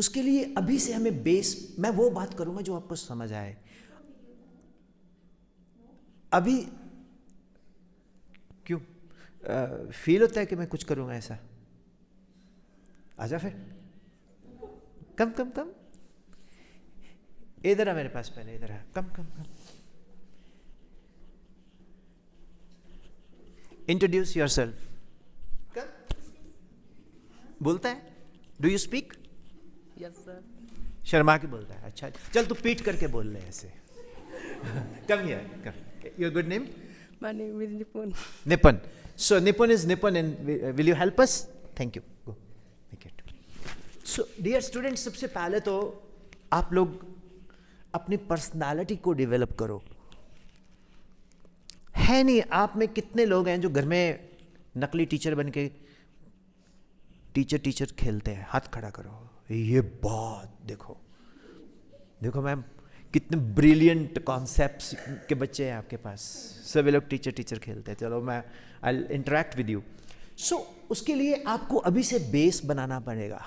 उसके लिए अभी से हमें बेस, मैं वो बात करूंगा जो आपको समझ आए। अभी क्यों फील होता है कि मैं कुछ करूंगा ऐसा? आजा फिर, कम कम कम, इधर आ मेरे पास, पहले इधर आ, कम कम कम। Introduce yourself. कम, बोलता है? Do you speak? Yes sir. Sharma के बोलता है, अच्छा चल तू पीट करके बोल ले ऐसे। Come here, come. Your good name? My name is Nipun. Nipun. So Nipun is Nipun and will you help us? Thank you, go make it. So dear students, सबसे पहले तो आप लोग अपनी पर्सनालिटी को डेवलप करो। है नहीं, आप में कितने लोग हैं जो घर में नकली टीचर बन के टीचर खेलते हैं? हाथ खड़ा करो। ये बात देखो, देखो मैम, कितने ब्रिलियंट कॉन्सेप्ट्स के बच्चे हैं आपके पास। सभी लोग टीचर खेलते हैं। चलो मैं I will interact with you. So उसके लिए आपको अभी से बेस बनाना पड़ेगा।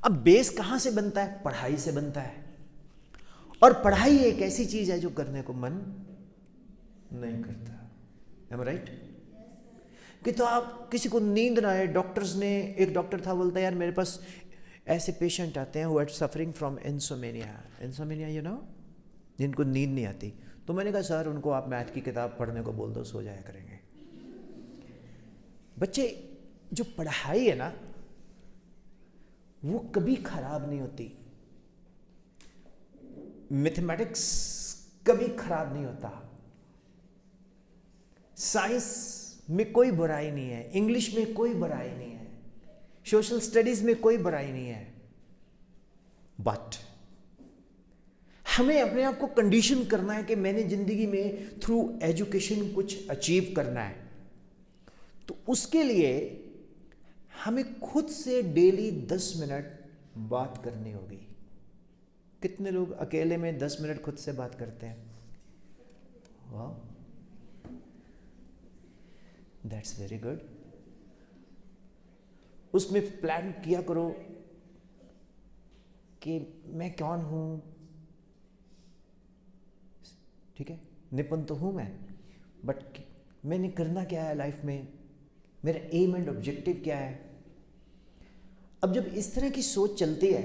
अब बेस कहाँ से बनता है? पढ़ाई से बनता है। और पढ़ाई एक ऐसी चीज है जो करने को मन नहीं करता। Am right? कि तो आप किसी को नींद ना आए, डॉक्टर्स ने, एक डॉक्टर था बोलता है यार मेरे पास ऐसे पेशेंट आते हैं who are suffering from insomnia you know, जिनको नींद नहीं आती। तो मैंने कहा सर उनको आप मैथ की किताब पढ़ने को बोल दो, सो जाया करेंगे। बच्चे, जो पढ़ाई है ना वो कभी खराब नहीं होती। मैथमेटिक्स कभी खराब नहीं होता। साइंस में कोई बुराई नहीं है, इंग्लिश में कोई बुराई नहीं है, सोशल स्टडीज में कोई बुराई नहीं है। बट हमें अपने आप को कंडीशन करना है कि मैंने जिंदगी में थ्रू एजुकेशन कुछ अचीव करना है। तो उसके लिए हमें खुद से डेली 10 मिनट बात करनी होगी। कितने लोग अकेले में 10 मिनट खुद से बात करते हैं? वाह, दैट्स वेरी गुड। उसमें प्लान किया करो कि मैं कौन हूं। ठीक है, निपुण तो हूं मैं, बट मैंने करना क्या है लाइफ में, मेरा एम एंड ऑब्जेक्टिव क्या है। अब जब इस तरह की सोच चलती है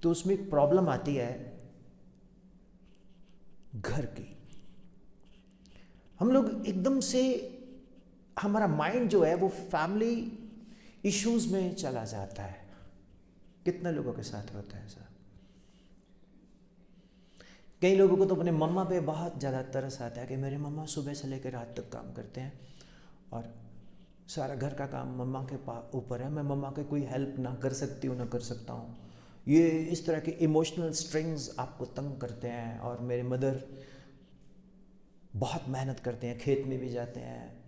तो उसमें एक प्रॉब्लम आती है घर की। हम लोग एकदम से, हमारा माइंड जो है वो फैमिली इश्यूज में चला जाता है। कितने लोगों के साथ होता है ऐसा? कई लोगों को तो अपने मम्मा पे बहुत ज़्यादा तरस आता है कि मेरे मम्मा सुबह से लेकर रात तक काम करते हैं और सारा घर का काम मम्मा के ऊपर है, मैं मम्मा के कोई हेल्प ना कर सकती हूँ ना कर सकता हूँ। ये इस तरह के इमोशनल स्ट्रिंग्स आपको तंग करते हैं। और मेरे मदर बहुत मेहनत करते हैं, खेत में भी जाते हैं,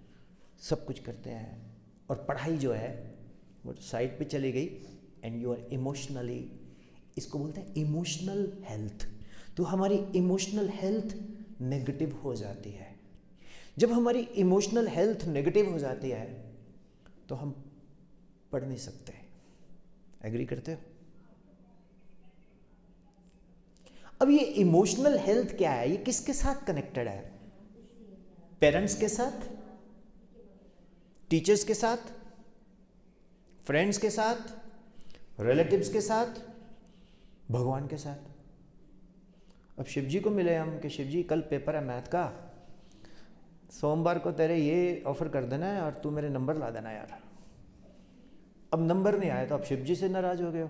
सब कुछ करते हैं, और पढ़ाई जो है वो साइड पे चली गई एंड यू आर इमोशनली, इसको बोलते हैं इमोशनल हेल्थ। तो हमारी इमोशनल हेल्थ नेगेटिव हो जाती है। जब हमारी इमोशनल हेल्थ नेगेटिव हो जाती है तो हम पढ़ नहीं सकते। एग्री करते हो? अब ये इमोशनल हेल्थ क्या है? ये किसके साथ कनेक्टेड है? पेरेंट्स के साथ, टीचर्स के साथ, फ्रेंड्स के साथ, रिलेटिव्स के साथ, भगवान के साथ। अब शिव जी को मिले हम कि शिव जी कल पेपर है मैथ का, सोमवार को तेरे ये ऑफर कर देना है और तू मेरे नंबर ला देना यार। अब नंबर नहीं आया तो आप शिव जी से नाराज हो गए हो।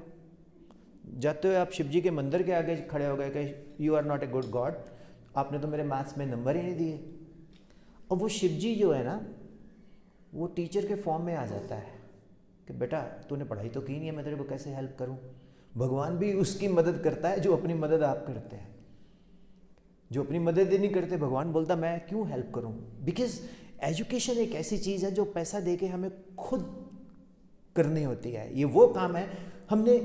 जाते हुए आप शिव जी के मंदिर के आगे खड़े हो गए कि you are not a good god, आपने तो मेरे मैथ्स में नंबर ही नहीं दिए। और वो शिव जी जो है ना वो टीचर के फॉर्म में आ जाता है कि बेटा तूने पढ़ाई तो की नहीं है, मैं तेरे को कैसे हेल्प करूं। भगवान भी उसकी मदद करता है जो अपनी मदद आप करते हैं। जो अपनी मदद ही नहीं करते, भगवान बोलता मैं क्यों हेल्प करूं। बिकॉज एजुकेशन एक ऐसी चीज़ है जो पैसा दे के हमें खुद करनी होती है। ये वो काम है, हमने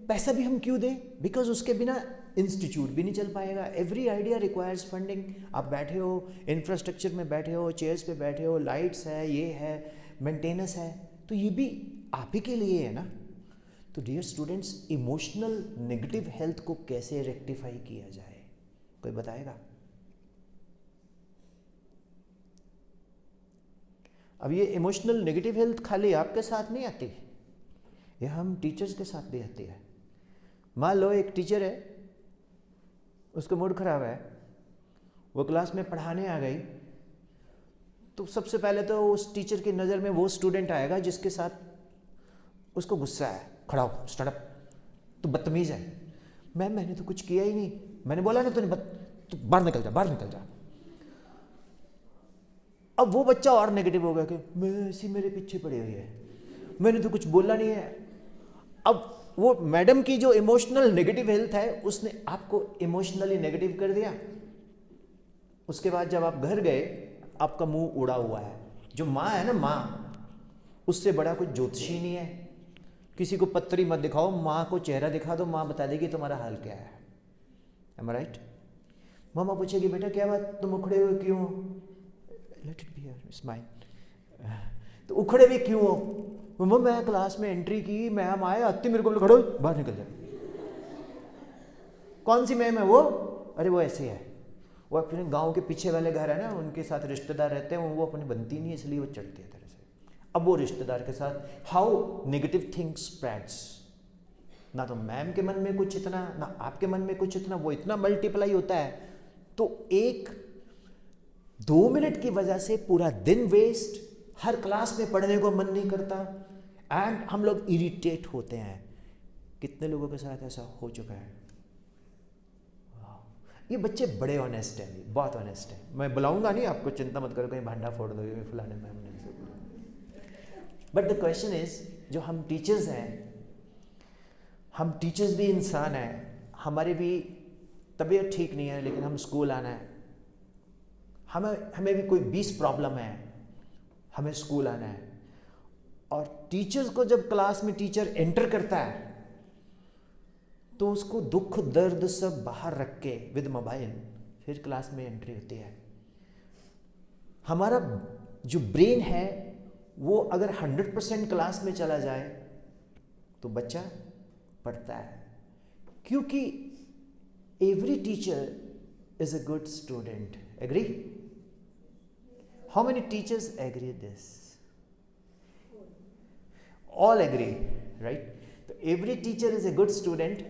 पैसा भी हम क्यों दें? बिकॉज उसके बिना इंस्टीट्यूट भी नहीं चल पाएगा। Every idea requires funding. आप बैठे हो इंफ्रास्ट्रक्चर में, बैठे हो चेयर्स पे बैठे हो, लाइट्स है, ये है, मेंटेनेंस है, तो ये भी आप ही के लिए है ना। तो dear students, emotional negative health को कैसे रेक्टिफाई किया जाए, कोई बताएगा? अब ये इमोशनल नेगेटिव हेल्थ खाली आपके साथ नहीं आती, ये हम टीचर्स के साथ भी आती है। मान लो एक टीचर है, उसका मूड खराब है, वो क्लास में पढ़ाने आ गई, तो सबसे पहले तो उस टीचर की नज़र में वो स्टूडेंट आएगा जिसके साथ उसको गुस्सा है। खड़ा हो, स्टैंड अप, तू बदतमीज़ है। मैम मैंने तो कुछ किया ही नहीं, मैंने बोला ना तूने तू बाहर निकल जा, बाहर निकल जा। अब वो बच्चा और नेगेटिव हो गया कि मैं ऐसी मेरे पीछे पड़ी हुई है, मैंने तो कुछ बोला नहीं है। अब वो मैडम की जो इमोशनल नेगेटिव हेल्थ है उसने आपको इमोशनली नेगेटिव कर दिया। उसके बाद जब आप घर गए, आपका मुंह उड़ा हुआ है। जो माँ है ना, माँ, उससे बड़ा कोई ज्योतिषी नहीं है। किसी को पत्री मत दिखाओ, माँ को चेहरा दिखा दो, माँ बता देगी तुम्हारा हाल क्या है। M I right? मामा पूछेगी बेटा क्या बात, तुम उखड़े हुए क्यों हो? Let it be here, smile. तो उखड़े हुए क्यों हो? मम्मा मैं क्लास में एंट्री की, मैम आए, आती मेरे को बोले खड़ो बाहर निकल जाए। कौन सी मैम है वो? अरे वो ऐसे है, वो अपने गांव के पीछे वाले घर है ना, उनके साथ रिश्तेदार रहते हैं, वो अपनी बनती नहीं इसलिए वो चढ़ती है तरह से। अब वो रिश्तेदार के साथ हाउ नेगेटिव थिंग्स स्प्रेड्स। ना तो मैम के मन में कुछ इतना, ना आपके मन में कुछ इतना, वो इतना मल्टीप्लाई होता है। तो एक 2 मिनट की वजह से पूरा दिन वेस्ट, हर क्लास में पढ़ने को मन नहीं करता, एंड हम लोग इरिटेट होते हैं। कितने लोगों के साथ ऐसा हो चुका है? ये बच्चे बड़े ऑनेस्ट हैं, बहुत ऑनेस्ट हैं। मैं बुलाऊंगा नहीं आपको, चिंता मत करो कहीं भांडा फोड़ दोगे फलाने मैम ने। बट द क्वेश्चन इज, जो हम टीचर्स हैं, हम टीचर्स भी इंसान हैं, हमारी भी तबीयत ठीक नहीं है लेकिन हम स्कूल आना है। हमें भी कोई 20 प्रॉब्लम है, हमें स्कूल आना है। और टीचर्स को जब क्लास में टीचर एंटर करता है तो उसको दुख दर्द सब बाहर रख के विद मोबाइल फिर क्लास में एंट्री होती है। हमारा जो ब्रेन है वो अगर 100% क्लास में चला जाए तो बच्चा पढ़ता है, क्योंकि every teacher is a good student. Agree? How many teachers agree this? All agree, right? तो every teacher is a good student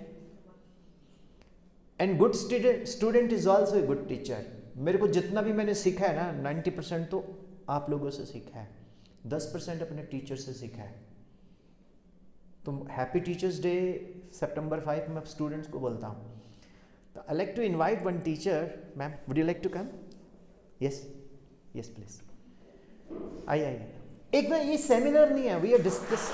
and good student is also a good teacher. मेरे को जितना भी मैंने सीखा है ना, 90% तो आप लोगों से सीखा है, 10% अपने टीचर से सीखा है। तो हैप्पी टीचर्स डे सितंबर 5 में स्टूडेंट्स को बोलता हूँ। तो I like to invite one teacher. Ma'am would you like to come? Yes yes please, आइए। एक ना, ये सेमिनार नहीं है, we are discuss.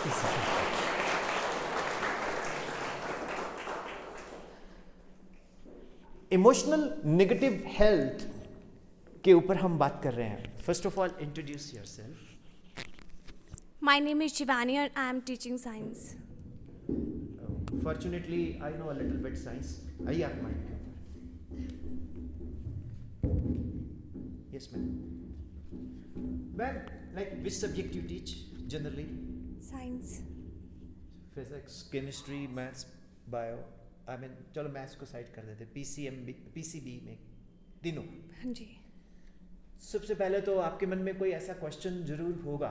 Emotional negative health के ऊपर हम बात कर रहे हैं। First of all introduce yourself. My name is Shivani and I am teaching science. Fortunately, I know a little bit science. आइए आप माइक के ऊपर। Yes ma'am. Ma'am, like which subject you teach generally? Science. Physics, chemistry, maths, bio. I mean, चलो maths को side कर देते, PCB में तीनों। हाँ जी। सबसे पहले तो आपके मन में कोई ऐसा क्वेश्चन जरूर होगा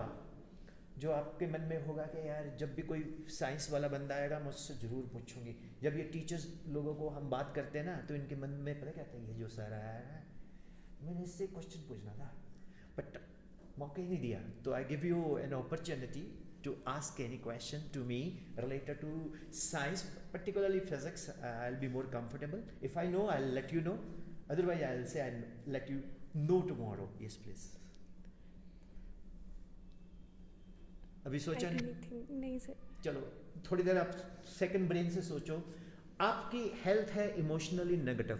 जो आपके मन में होगा कि यार जब भी कोई साइंस वाला बंदा आएगा मैं उससे ज़रूर पूछूंगी। जब ये टीचर्स लोगों को हम बात करते हैं ना तो इनके मन में पता क्या था, ये जो सर आया है मैंने इससे क्वेश्चन पूछना था बट मौका ही नहीं दिया। तो I give you an opportunity to ask any question to me related to science, particularly physics. I'll be more comfortable. If I know, I'll let you know. Otherwise, I'll say I'll let you know tomorrow. Yes, please. अभी सोचा नहीं sir. चलो थोड़ी देर आप second brain से सोचो। आपकी health है इमोशनली नेगेटिव,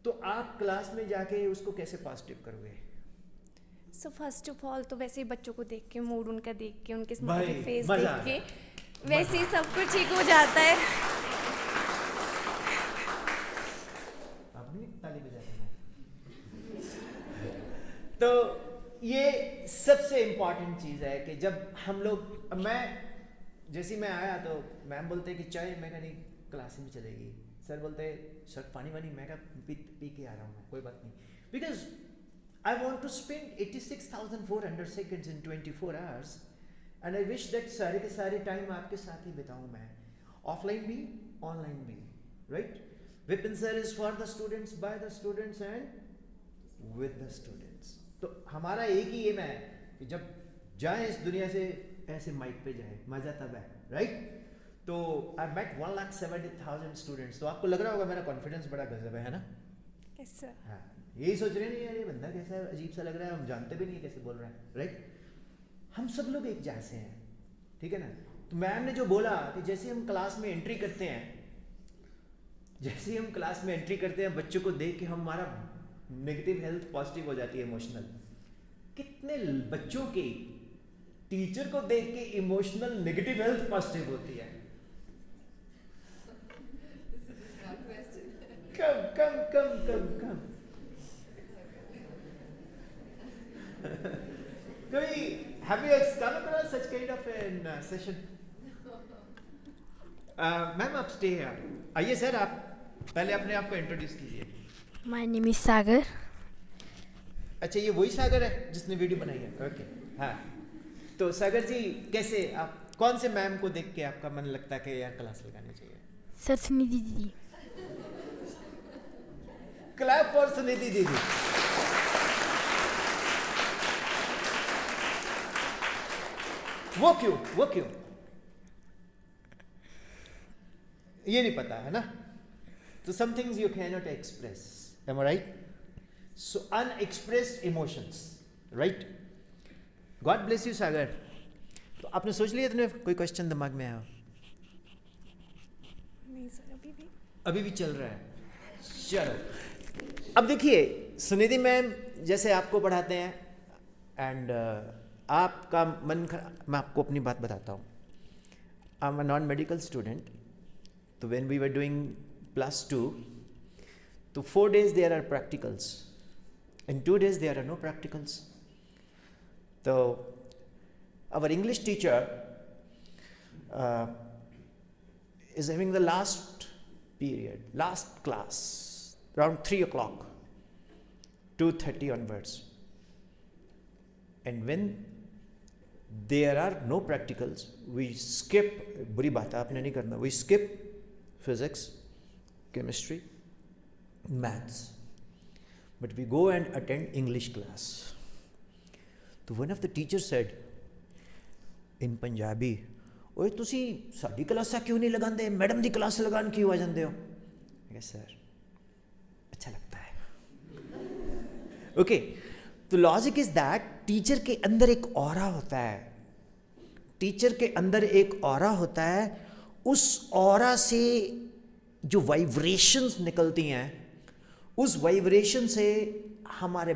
तो आप क्लास में जाके उसको कैसे पॉजिटिव करोगे? सो फर्स्ट ऑफ ऑल तो वैसे ही बच्चों को देख के, मूड उनका देख के, उनके स्माइली फेस मजा देख के वैसे ही सब कुछ ठीक हो जाता है। आप नहीं ताली बजाते हैं? तो ये सबसे इम्पॉर्टेंट चीज़ है कि जब हम लोग, मैं जैसे ही मैं आया तो मैम बोलते कि चाय, मैं कहा नहीं क्लास में चलेगी। सर बोलते सर पानी वानी, मैं कहा पी के आ रहा हूँ मैं, कोई बात नहीं, because I want to spend 86,400 seconds in 24 hours and I wish that सारे के सारे टाइम आपके साथ ही बिताऊँ मैं, ऑफलाइन भी ऑनलाइन भी, right. Vipin sir is for the students, by the students and with the students. तो हमारा एक ही एम है कि जब जाए इस दुनिया से ऐसे माइक पे जाए, मजा तब है, राइट। तो आई मेट 1,70,000 स्टूडेंट्स। तो आपको लग रहा होगा मेरा कॉन्फिडेंस बड़ा गजब है ना? Yes sir. हाँ, यही सोच रहे नहीं यार ये बंदा कैसा है, अजीब सा लग रहा है, हम जानते भी नहीं कैसे बोल रहा है, राइट। हम सब लोग एक जैसे हैं, ठीक है ना। तो मैम ने जो बोला कि जैसे हम क्लास में एंट्री करते हैं, जैसे ही हम क्लास में एंट्री करते हैं, बच्चों को देख के हमारा नेगेटिव हेल्थ पॉजिटिव हो जाती है, इमोशनल। कितने बच्चों की टीचर को देख के इमोशनल नेगेटिव हेल्थ पॉजिटिव होती है? कम कम कम कम कम। कोई have you come across such kind of a session? Ma'am आप स्टे हियर। आइए सर, आप पहले अपने आप को इंट्रोड्यूस कीजिए। My name is Sagar. अच्छा, ये वही सागर है जिसने वीडियो बनाई है? ओके, हाँ। तो सागर जी कैसे, आप कौन से मैम को देख के आपका मन लगता है कि यार क्लास लगानी चाहिए? सर सुनिधि दीदी। क्लैप फॉर सुनिधि दीदी। वो क्यों, वो क्यों? ये नहीं पता है ना। तो some things you can not express, am I right? So unexpressed emotions, right. God bless you Sagar. तो आपने सोच लिया, तुमने कोई क्वेश्चन दिमाग में आया? नहीं सर, अभी भी चल रहा है। चलो, अब देखिए सुनिधि मैम जैसे आपको पढ़ाते हैं एंड आपका मन मैं आपको अपनी बात बताता हूँ। I am a non medical student. तो व्हेन वी वर डूइंग +2, तो 4 days there are practicals, in 2 days there are no practicals. तो our English teacher is having the last period, last class, around 3 o'clock, 2:30 onwards. And when there are no practicals, we skip, बुरी बात है आपने नहीं करना, we skip physics, chemistry, maths, but we go and attend English class. So one of the teachers said in Punjabi, ओए तुसी साडी क्लासा क्यों नहीं लगांदे, मैडम दी क्लास लगान क्यों आ जांदे हो? मैं कहा सर अच्छा लगता है। ओके, तो लॉजिक इज दैट टीचर के अंदर एक ऑरा होता है, टीचर के अंदर एक ऑरा होता है, उस ऑरा से जो वाइब्रेशंस निकलती हैं, उस वाइब्रेशन से हमारे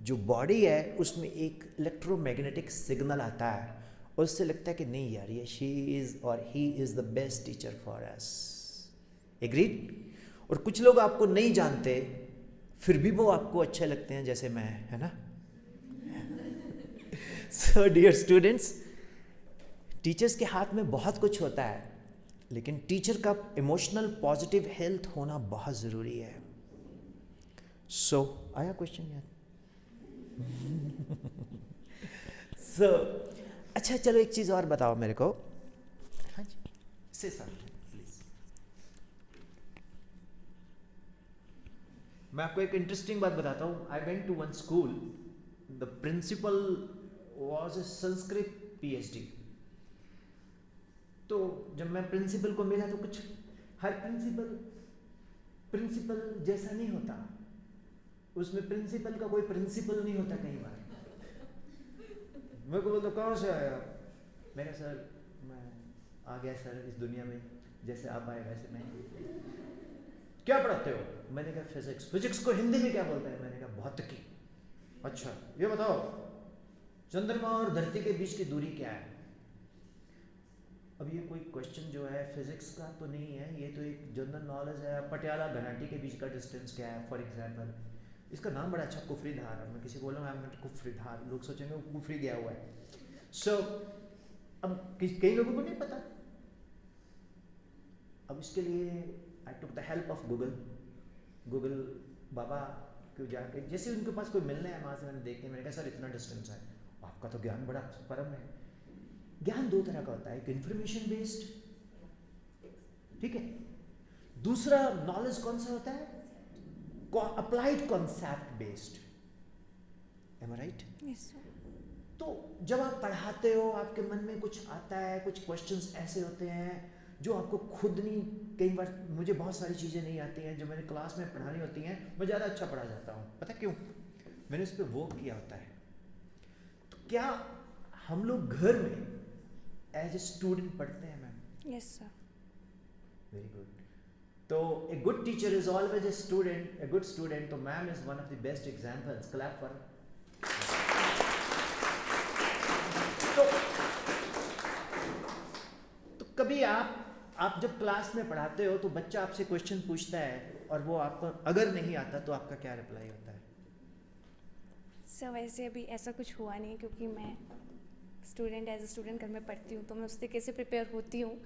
जो बॉडी है उसमें एक इलेक्ट्रोमैग्नेटिक सिग्नल आता है, और उससे लगता है कि नहीं यार ये शी इज़ और he is the best teacher for us. Agreed? और कुछ लोग आपको नहीं जानते फिर भी वो आपको अच्छे लगते हैं, जैसे मैं, है ना। सो डियर स्टूडेंट्स, टीचर्स के हाथ में बहुत कुछ होता है, लेकिन टीचर का इमोशनल पॉजिटिव हेल्थ होना बहुत ज़रूरी है। सो आया क्वेश्चन यार? सो अच्छा चलो एक चीज़ और बताओ मेरे को। हाँ जी, से प्लीज। मैं आपको एक इंटरेस्टिंग बात बताता हूँ। I went to one school, the principal was a Sanskrit PhD। तो जब मैं प्रिंसिपल को मिला तो कुछ, हर प्रिंसिपल जैसा नहीं होता, उसमें प्रिंसिपल का कोई प्रिंसिपल नहीं होता। कई बार मेरे को बोलते कहाँ से आया, मैंने सर मैं आ गया सर इस दुनिया में, जैसे आप आए वैसे मैं। क्या पढ़ाते हो? मैंने कहा फिजिक्स। फिजिक्स को हिंदी में क्या बोलते हैं? मैंने कहा भौतिकी। अच्छा ये बताओ चंद्रमा और धरती के बीच की दूरी क्या है? अब ये कोई क्वेश्चन जो है फिजिक्स का तो नहीं है, ये तो एक जनरल नॉलेज है। पटियाला घनाटी के बीच का डिस्टेंस क्या है, फॉर एग्जाम्पल। इसका नाम बड़ा अच्छा, कुफरी धार। मैं किसी को बोलूँगा कुफरी धार, लोग सोचेंगे वो कुफरी गया हुआ है। सो अब कई लोगों को नहीं पता। अब इसके लिए I took the help of Google बाबा को जाके, जैसे उनके पास कोई मिलने है वहाँ से मैंने देख के मैंने कहा सर इतना डिस्टेंस है, आपका तो ज्ञान बड़ा परम है। ज्ञान दो तरह का होता है, एक इंफॉर्मेशन बेस्ड, ठीक है, दूसरा नॉलेज कौन सा होता है, applied concept based. M I right? Yes sir. तो जब आप पढ़ाते हो आपके मन में कुछ आता है, कुछ क्वेश्चंस ऐसे होते हैं जो आपको खुद नहीं, कई बार मुझे बहुत सारी चीज़ें नहीं आती हैं जो मैंने क्लास में पढ़ानी होती हैं, मैं ज़्यादा अच्छा पढ़ा जाता हूँ। पता क्यों? मैंने उस पर वर्क किया होता है। तो क्या हम लोग घर में एज ए स्टूडेंट पढ़ते हैं ma'am? Yes sir. Very good. तो a good teacher is always a student, a good student. तो ma'am is one of the best examples. Clap for. तो कभी आप जब क्लास में पढ़ाते हो तो बच्चा आपसे क्वेश्चन पूछता है और वो आपको अगर नहीं आता तो आपका क्या रिप्लाई होता है? सर वैसे अभी ऐसा कुछ हुआ नहीं, क्योंकि मैं स्टूडेंट एज ए स्टूडेंट घर में पढ़ती हूँ तो मैं उससे कैसे प्रिपेयर होती हूँ।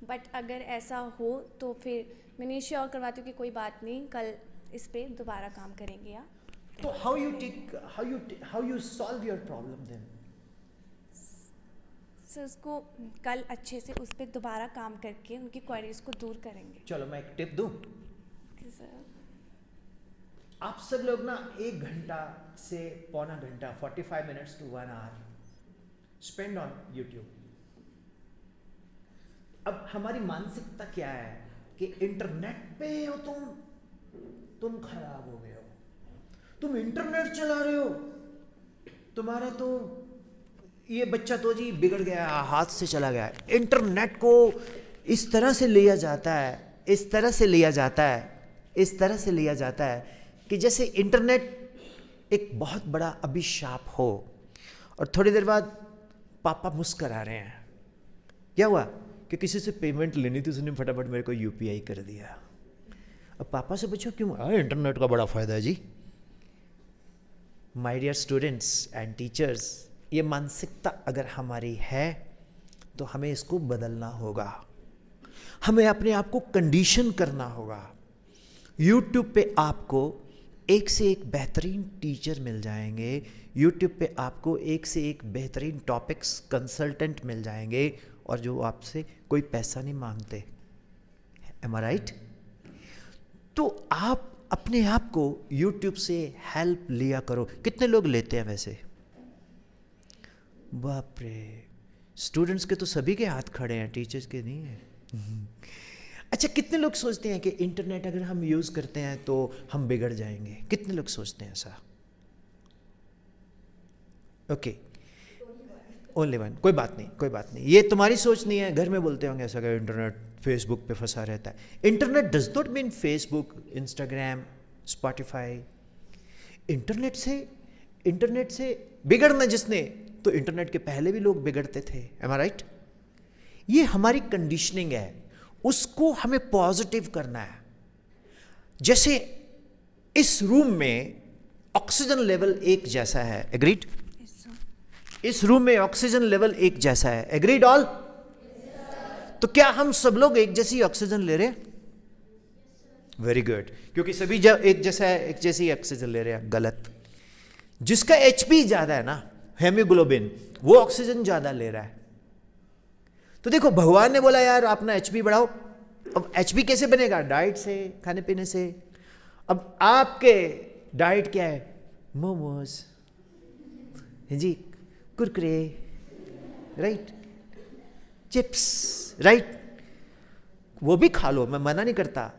बट अगर ऐसा हो तो फिर मैं नहीं श्योर करवाती हूँ कि कोई बात नहीं, कल इस पे दोबारा काम करेंगे या। तो how you solve your problem then? Sir उसको कल अच्छे से उस पर दोबारा काम करके उनकी क्वेरीज को दूर करेंगे। चलो मैं एक टिप दूं। सर आप सब लोग ना 1 घंटा से पौना घंटा 45 minutes to 1 hour spend on YouTube. अब हमारी मानसिकता क्या है कि इंटरनेट पे हो तुम खराब हो गए हो, तुम इंटरनेट चला रहे हो, तुम्हारा तो ये बच्चा तो जी बिगड़ गया, हाथ से चला गया। इंटरनेट को इस तरह से लिया जाता है, इस तरह से लिया जाता है, इस तरह से लिया जाता है कि जैसे इंटरनेट एक बहुत बड़ा अभिशाप हो। और थोड़ी देर बाद पापा मुस्कुरा रहे हैं, क्या हुआ कि किसी से पेमेंट लेनी थी, उसने फटाफट मेरे को यूपीआई कर दिया। अब पापा से पूछो क्यों? इंटरनेट का बड़ा फायदा है जी। My dear students and teachers, ये मानसिकता अगर हमारी है तो हमें इसको बदलना होगा, हमें अपने आप को कंडीशन करना होगा। यूट्यूब पे आपको एक से एक बेहतरीन टीचर मिल जाएंगे, यूट्यूब पे आपको एक से एक बेहतरीन टॉपिक्स कंसल्टेंट मिल जाएंगे और जो आपसे कोई पैसा नहीं मांगते। M I right? तो आप अपने आप को यूट्यूब से हेल्प लिया करो। कितने लोग लेते हैं वैसे? बाप रे, स्टूडेंट्स के तो सभी के हाथ खड़े हैं, टीचर्स के नहीं है। अच्छा, कितने लोग सोचते हैं कि इंटरनेट अगर हम यूज़ करते हैं तो हम बिगड़ जाएंगे? कितने लोग सोचते हैं ऐसा? Okay, only one. कोई बात नहीं, कोई बात नहीं, ये तुम्हारी सोच नहीं है। घर में बोलते होंगे ऐसा कि इंटरनेट फेसबुक पे फंसा रहता है। Internet does not mean Facebook, Instagram, Spotify. Internet से बिगड़ना जिसने, तो इंटरनेट के पहले भी लोग बिगड़ते थे। M I right? ये हमारी कंडीशनिंग है, उसको हमें पॉजिटिव करना है। जैसे इस रूम में ऑक्सीजन लेवल एक जैसा है, एग्रीड? इस रूम में ऑक्सीजन लेवल एक जैसा है, एग्रीड ऑल? तो क्या हम सब लोग एक जैसी ऑक्सीजन ले रहे हैं? वेरी गुड, क्योंकि सभी एक जैसा है, एक जैसी ऑक्सीजन ले रहे हैं। गलत। जिसका एचपी ज्यादा है ना, हेमोग्लोबिन, वो ऑक्सीजन ज्यादा ले रहा है। तो देखो, भगवान ने बोला यार अपना एचपी बढ़ाओ। अब एचपी कैसे बनेगा? डाइट से, खाने पीने से। अब आपके डाइट क्या है? मोमोज, जी, कुरकुरे, राइट, चिप्स, राइट, वो भी खा लो, मैं मना नहीं करता,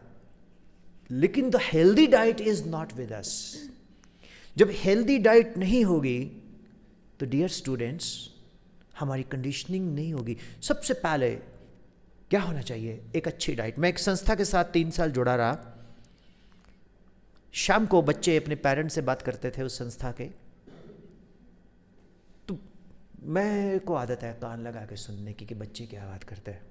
लेकिन the healthy diet is not with us. जब हेल्दी डाइट नहीं होगी तो डियर स्टूडेंट्स, हमारी कंडीशनिंग नहीं होगी। सबसे पहले क्या होना चाहिए? एक अच्छी डाइट। मैं एक संस्था के साथ 3 साल जुड़ा रहा। शाम को बच्चे अपने पेरेंट्स से बात करते थे उस संस्था के, तो मेरे को आदत है कान लगा के सुनने की कि बच्चे क्या बात करते हैं।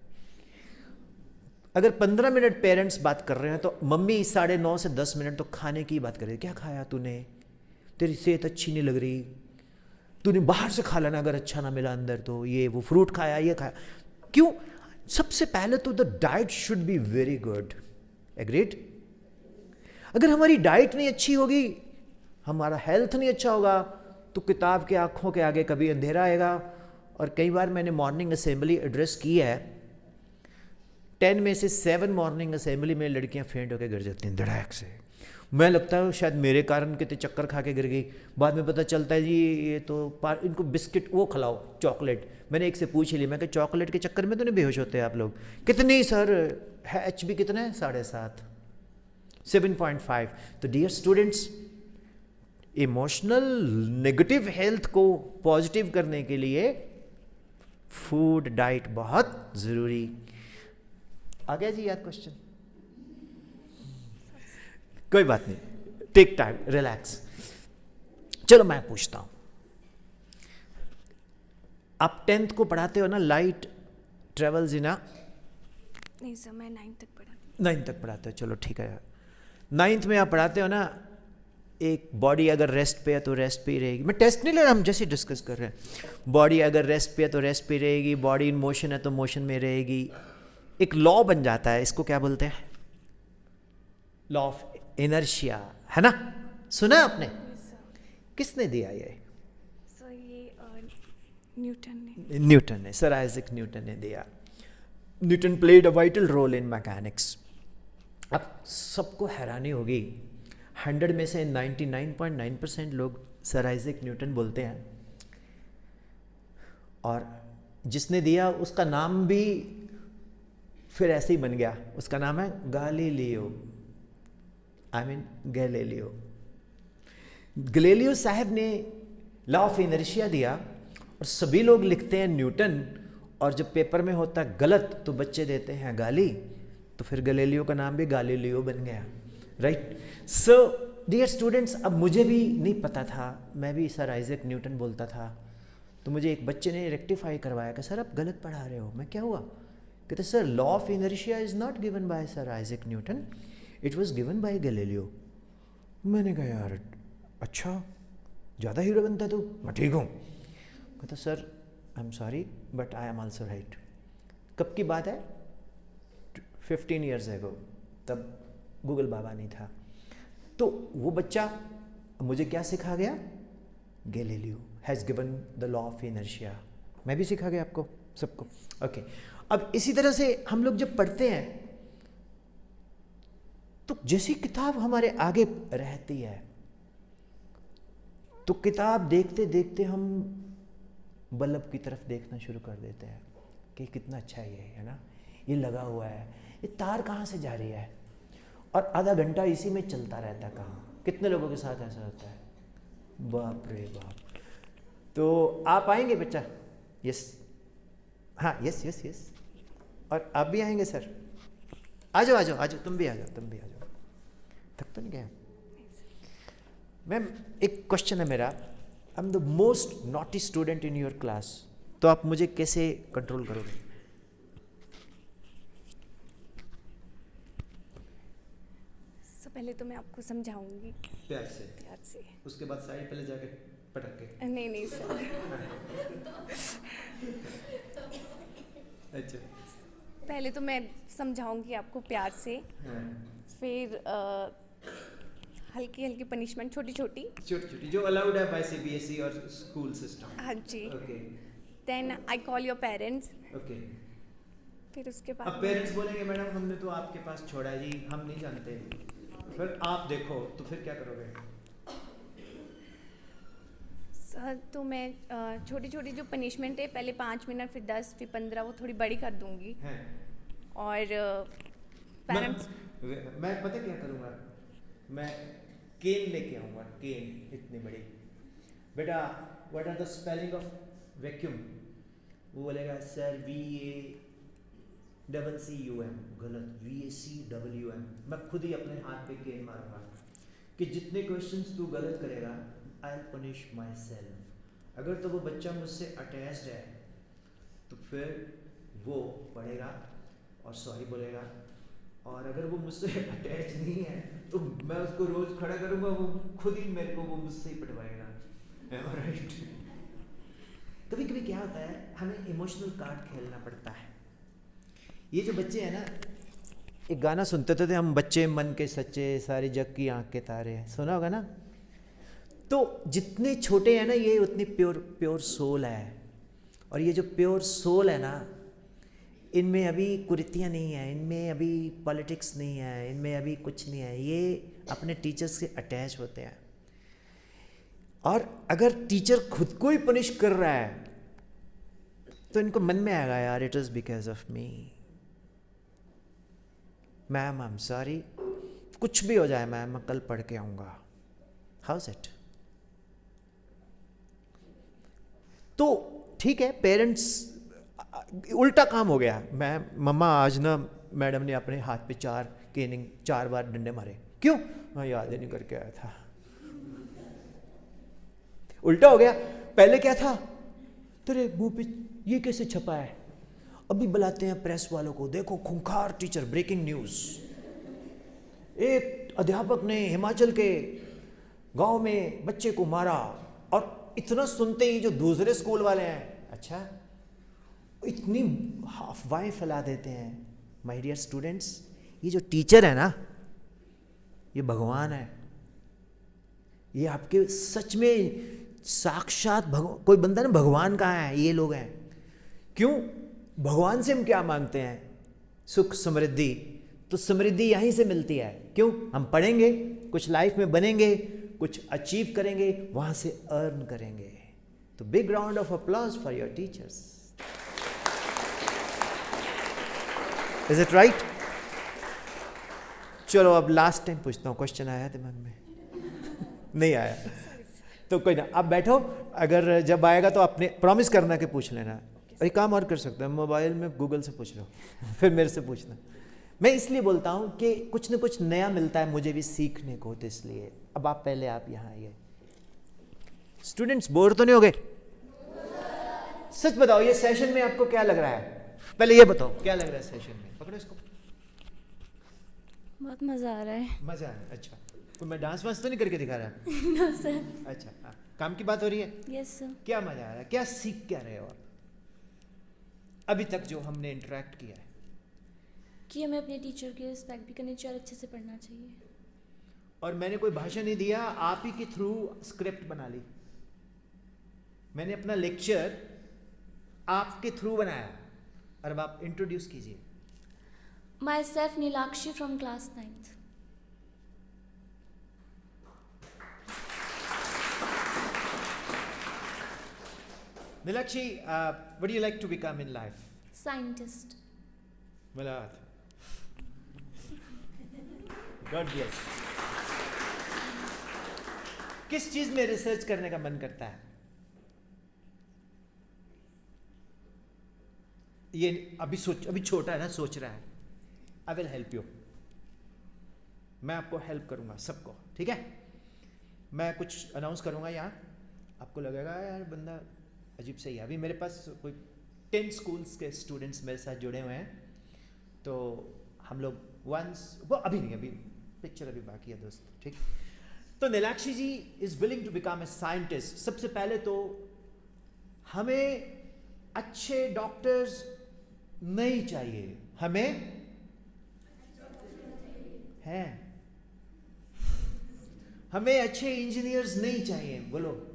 अगर 15 मिनट पेरेंट्स बात कर रहे हैं तो मम्मी 9:30 से 10 मिनट तो खाने की बात कर रही है। क्या खाया तूने? तेरी सेहत अच्छी नहीं लग रही, तूने बाहर से खा लेना अगर अच्छा ना मिला अंदर तो, ये वो फ्रूट खाया, ये खाया। क्यों? सबसे पहले तो the diet should be very good. Agreed? अगर हमारी डाइट नहीं अच्छी होगी, हमारा हेल्थ नहीं अच्छा होगा, तो किताब के आंखों के आगे कभी अंधेरा आएगा। और कई बार मैंने मॉर्निंग असेंबली एड्रेस की है, 10 में से 7 मॉर्निंग असेंबली में लड़कियां फेंट होकर गिर जाती हैं धड़ाक से। मैं लगता है शायद मेरे कारण कितने चक्कर खा के गिर गई। बाद में पता चलता है जी ये तो इनको बिस्किट वो खिलाओ, चॉकलेट। मैंने एक से पूछ लिया, मैं कि चॉकलेट के चक्कर में तो नहीं बेहोश होते आप लोग? कितनी सर है? HB कितना है? 7.5, 7.5। तो dear students, emotional negative health को पॉजिटिव करने के लिए फूड डाइट बहुत ज़रूरी। आ गया जी याद क्वेश्चन? कोई बात नहीं, टेक टाइम, रिलैक्स। चलो मैं पूछता हूं, आप 10th को पढ़ाते हो ना, लाइट ट्रेवल्स इन? नहीं सर, मैं 9th तक पढ़ा। 9th तक पढ़ाते हो, चलो ठीक है। 9th में आप पढ़ाते हो ना, एक बॉडी अगर रेस्ट पे है तो रेस्ट पे ही रहेगी। मैं टेस्ट नहीं ले रहा, हम जैसे डिस्कस कर रहे हैं। बॉडी अगर रेस्ट पे है तो रेस्ट पे रहेगी, बॉडी इन मोशन है तो मोशन में रहेगी। एक लॉ बन जाता है, इसको क्या बोलते हैं? लॉ ऑफ इनर्शिया, है ना? सुना है आपने? किसने दिया ये? सर ये न्यूटन ने। न्यूटन ने, सर आइजैक न्यूटन ने दिया। Newton played a vital role in mechanics. अब सबको हैरानी होगी, 100 में से 99.9% लोग सर आइजैक न्यूटन बोलते हैं, और जिसने दिया उसका नाम भी फिर ऐसे ही बन गया। उसका नाम है गैलीलियो, गैलीलियो। गैलीलियो साहब ने लॉ ऑफ इनर्शिया दिया, और सभी लोग लिखते हैं न्यूटन, और जब पेपर में होता है गलत तो बच्चे देते हैं गाली, तो फिर गैलीलियो का नाम भी गैलीलियो बन गया। राइट? सो डियर स्टूडेंट्स, अब मुझे भी नहीं पता था, मैं भी सर आइजैक न्यूटन बोलता था, तो मुझे एक बच्चे ने रेक्टिफाई करवाया कि सर आप गलत पढ़ा रहे हो। मैं क्या हुआ? कहते sir law of inertia is not given by sir Isaac Newton, it was given by Galileo. मैंने कहा यार अच्छा, ज़्यादा हीरो बनता तू, मैं ठीक हूँ। कहता sir I am sorry but I am also right. कब की बात है? 15 ईयर्स एगो, तब गूगल बाबा नहीं था। तो वो बच्चा मुझे क्या सिखा गया? Galileo has given the law of inertia. मैं भी सिखा गया आपको सबको। ओके, अब इसी तरह से हम लोग जब पढ़ते हैं तो जैसी किताब हमारे आगे रहती है तो किताब देखते देखते हम बल्ब की तरफ देखना शुरू कर देते हैं कि कितना अच्छा ये है ना, ये लगा हुआ है, ये तार कहाँ से जा रही है, और आधा घंटा इसी में चलता रहता है। कहाँ कितने लोगों के साथ ऐसा होता है? बाप रे बाप। तो आप आएंगे बच्चा? यस, हाँ यस यस यस। और आप भी आएंगे सर? आ जाओ आ जाओ आ जाओ, तुम भी आ जाओ, तुम भी आ जाओ। थक तो नहीं गया? मैम एक क्वेश्चन है मेरा, I am the most naughty student in your class, तो आप मुझे कैसे कंट्रोल करोगे? पहले तो मैं आपको समझाऊंगी प्यार से, प्यार से। उसके बाद साइड पे ले जाके पटक के। नहीं नहीं सर। अच्छा, पहले तो मैं समझाऊंगी आपको प्यार से, फिर हल्की हल्की पनिशमेंट, छोटी छोटी जो अलाउड है बाय CBSE और स्कूल सिस्टम। हाँ जी। Okay, then I call your parents. Okay. फिर उसके अब बाद पेरेंट्स बोलेंगे मैडम हमने तो आपके पास छोड़ा है जी, हम नहीं जानते, फिर आप देखो तो फिर क्या करोगे? सर तो मैं छोटी छोटी जो पनिशमेंट है, पहले 5 मिनट, फिर 10, फिर 15, वो थोड़ी बड़ी कर दूंगी। हैं? और पेरेंट्स, मैं पता क्या करूँगा, मैं केन लेके आऊँगा, केन इतनी बड़ी। बेटा what are the spelling of vacuum? वो बोलेगा सर VACCUM, गलत, VACWM। मैं खुद ही अपने हाथ पे केन मारूंगा कि जितने क्वेश्चंस तू गलत करेगा I will punish my self. अगर तो वो बच्चा मुझसे अटैच्ड है तो फिर वो पढ़ेगा और सॉरी बोलेगा, और अगर वो मुझसे अटैच नहीं है तो मैं उसको रोज खड़ा करूंगा, वो खुद ही मेरे को वो मुझसे ही पटवाएगा। राइट? कभी कभी क्या होता है, हमें इमोशनल कार्ड खेलना पड़ता है। ये जो बच्चे हैं ना, एक गाना सुनते थे हम, बच्चे मन के सच्चे, सारे जग की आंख के तारे, सुना होगा ना। तो जितने छोटे हैं ना ये, उतनी प्योर सोल है। और ये जो प्योर सोल है ना, इनमें अभी कुरीतियाँ नहीं है, इनमें अभी पॉलिटिक्स नहीं है, इनमें अभी कुछ नहीं है। ये अपने टीचर्स से अटैच होते हैं। और अगर टीचर खुद को ही पनिश कर रहा है तो इनको मन में आएगा, यार it is because of me, ma'am I am sorry, कुछ भी हो जाए मैम, मैं कल पढ़ के आऊँगा। House it? तो ठीक है, पेरेंट्स, उल्टा काम हो गया। मैम, मम्मा आज ना मैडम ने अपने हाथ पे 4 बार डंडे मारे। क्यों? मैं याद ही नहीं करके आया था। उल्टा हो गया। पहले क्या था, तेरे मुंह पे ये कैसे छपा है? अभी बुलाते हैं प्रेस वालों को, देखो खूंखार टीचर, ब्रेकिंग न्यूज, एक अध्यापक ने हिमाचल के गांव में बच्चे को मारा। और इतना सुनते ही जो दूसरे स्कूल वाले हैं, अच्छा, इतनी अफवाहें फैला देते हैं। माय डियर स्टूडेंट्स, ये जो टीचर है ना, ये भगवान है। ये आपके सच में साक्षात कोई बंदा ना, भगवान कहाँ है? ये लोग हैं। क्यों? भगवान से हम क्या मांगते हैं? सुख समृद्धि। तो समृद्धि यहीं से मिलती है। क्यों? हम पढ़ेंगे, कुछ लाइफ में बनेंगे, कुछ अचीव करेंगे, वहां से अर्न करेंगे। तो big round of applause for your teachers. Is it right? चलो अब लास्ट टाइम पूछता हूँ, क्वेश्चन आया दिमाग में? नहीं आया तो कोई ना, आप बैठो, अगर जब आएगा तो आपने प्रॉमिस करना कि पूछ लेना। एक काम और कर सकते हैं, मोबाइल में गूगल से पूछ लो, फिर मेरे से पूछना। मैं इसलिए बोलता हूँ कि कुछ न कुछ नया मिलता है मुझे भी सीखने को, तो इसलिए अब आप पहले आप यहाँ आइए। स्टूडेंट्स बोर तो नहीं हो गए? सच बताओ, ये सेशन में आपको क्या लग रहा है? पहले ये बताओ क्या लग रहा है सेशन में। पकड़ो इसको। बहुत मज़ा आ रहा है। मजा है? अच्छा, तो मैं डांस वांस तो नहीं करके दिखा रहा? No sir. अच्छा, हाँ, काम की बात हो रही है। Yes sir. क्या मजा आ रहा है? क्या सीख क्या रहे हो आप अभी तक जो हमने इंटरेक्ट किया है? कि हमें अपने टीचर की रिस्पेक्ट भी करनी चाहिए और अच्छे से पढ़ना चाहिए। और मैंने कोई भाषण नहीं दिया, आप ही के थ्रू स्क्रिप्ट बना ली। मैंने अपना लेक्चर आपके थ्रू बनाया। और अब आप इंट्रोड्यूस कीजिए। My self Neelakshi from class 9th। Nilakshi, what do you like to become in life? Scientist. Malad. God bless. किस चीज में रिसर्च करने का मन करता है? ये अभी छोटा है ना, सोच रहा है। I will help you. मैं आपको हेल्प करूंगा, सबको, ठीक है? मैं कुछ अनाउंस करूंगा यहाँ, आपको लगेगा यार बंदा अजीब सही है। अभी मेरे पास कोई 10 स्कूल्स के स्टूडेंट्स मेरे साथ जुड़े हुए हैं। तो हम लोग वो अभी नहीं, अभी पिक्चर अभी बाकी है दोस्त, ठीक? तो Nilakshi ji is willing to become a scientist. सबसे पहले तो हमें अच्छे डॉक्टर्स नहीं चाहिए, हमें हैं। हमें अच्छे इंजीनियर्स नहीं चाहिए, बोलो।